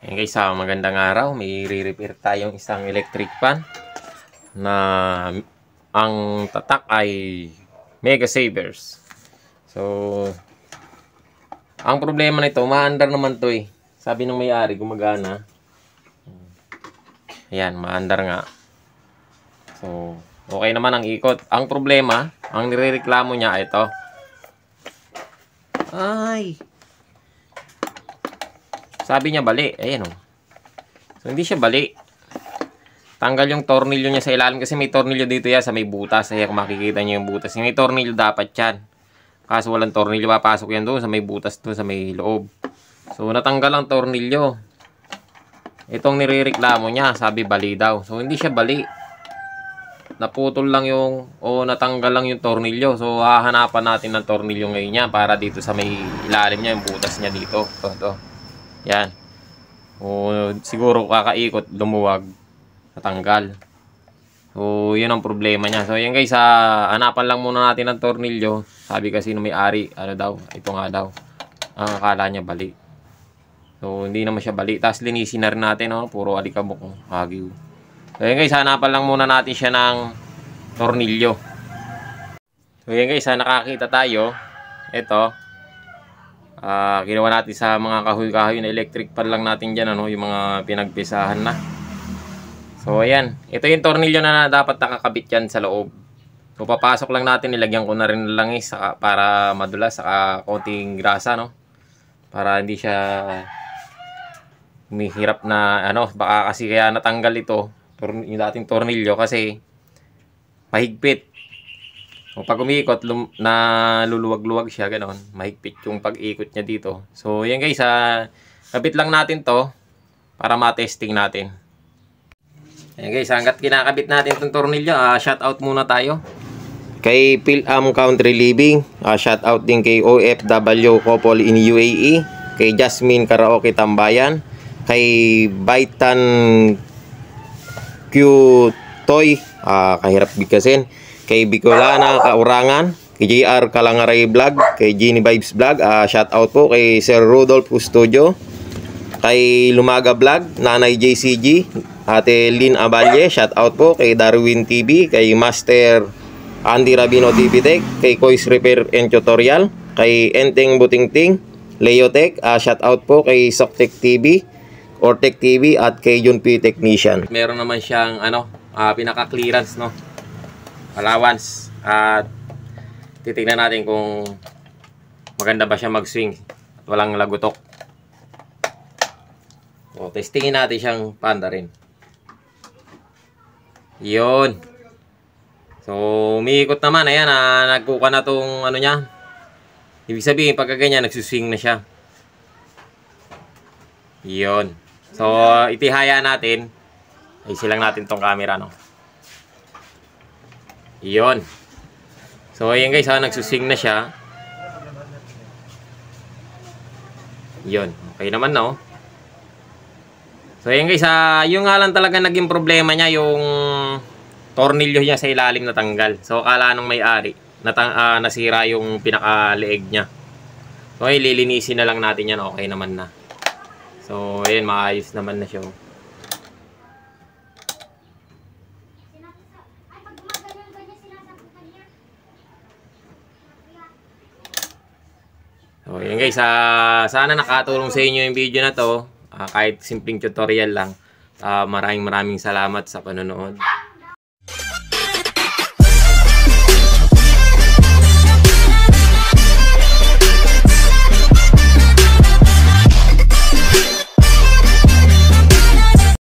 Ayan guys, magandang araw. May re-repair tayong isang electric fan na ang tatak ay Mega Savers. So, ang problema nito, maandar naman to eh. Sabi ng may-ari, gumagana. Ayan, maandar nga. So, okay naman ang ikot. Ang problema, ang nirereklamo niya, ito. Ay! Sabi niya bali. Ayan o. So, hindi siya bali. Tanggal yung tornilyo niya sa ilalim. Kasi may tornilyo dito yan sa may butas. Ayan, kung makikita niyo yung butas. Yung may tornilyo dapat yan. Kaso walang tornilyo. Papasok yan doon sa may butas doon sa may loob. So, natanggal ang tornilyo. Itong nirereklamo niya. Sabi bali daw. So, hindi siya bali. Naputol lang yung o natanggal lang yung tornilyo. So, hahanapan natin ng tornilyo ngayon niya para dito sa may ilalim niya. Yung butas niya dito. Ito. Yan. O, siguro kakaikot, lumuwag, natanggal. So, yun ang problema niya. So, yan guys, hanapan lang muna natin ng tornilyo. Sabi kasi nung may-ari, ano daw, ito nga daw. Ang akala niya bali. So, hindi naman siya bali. Tapos, linisin na rin natin, no? Puro alikabok, hagiw. So, yan guys, hanapan lang muna natin siya ng tornilyo. So, yan guys, nakakita tayo. Ito. Ginawa natin sa mga kahoy-kahoy na electric pan lang natin dyan, ano, yung mga pinagpisahan na. So, ayan. Ito yung tornilyo na dapat nakakabit yan sa loob. So, papasok lang natin. Nilagyan ko na rin ng langis para madulas, saka konting grasa, no? Para hindi siya humihirap na, ano, baka kasi kaya natanggal ito, yung dating tornilyo, kasi mahigpit. O pag umiikot, naluluwag-luwag siya, ganoon. Mahigpit yung pag-ikot niya dito. So, yan guys, kabit lang natin to para ma-testing natin. Yan guys, hanggat kinakabit natin itong tornilyo, shout out muna tayo. Kay Phil-Am Country Living, shout out din kay OFW Couple in UAE, kay Jasmine Karaoke Tambayan, kay Baitan Q Toy, kahirap bigkasin, kay Bicolana Kaurangan, kay JR Kalangaray Vlog, kay Genie Vibes Vlog, shout out po kay Sir Rudolph Custodio, kay Lumaga Vlog, Nanay JCG, Ate Lynn Abalye, shout out po kay Darwin TV, kay Master Andy Rabino TV Tech, kay Kois Repair and Tutorial, kay Enteng Butingting, Leo Tech, shout out po kay Soktek TV, Ortec TV, at kay Jun P Technician. Meron naman siyang ano, pinaka-clearance, no? Allowance, at titignan natin kung maganda ba siya mag-swing at walang lagutok. So, testingin natin siyang panda rin. Yun. So, umiikot naman. Ayan, nagkuka na tong ano niya. Ibig sabihin, pagka ganyan, nagsuswing na siya. Yun. So, itihaya natin. Ay, silang natin tong camera, no? Yun. So, ayan guys, nagsuswing na siya. Yun. Okay naman, no? So, ayan guys, yung nga lang talaga naging problema niya, yung tornilyo niya sa ilalim natanggal. So, akala nung may-ari, nasira yung pinaka-leeg niya. So, ay, lilinisin na lang natin yan. Okay naman na. So, ayan, maayos naman na siya. So, yun guys, sana nakatulong sa inyo yung video na to. Kahit simpleng tutorial lang. Maraming salamat sa panonood.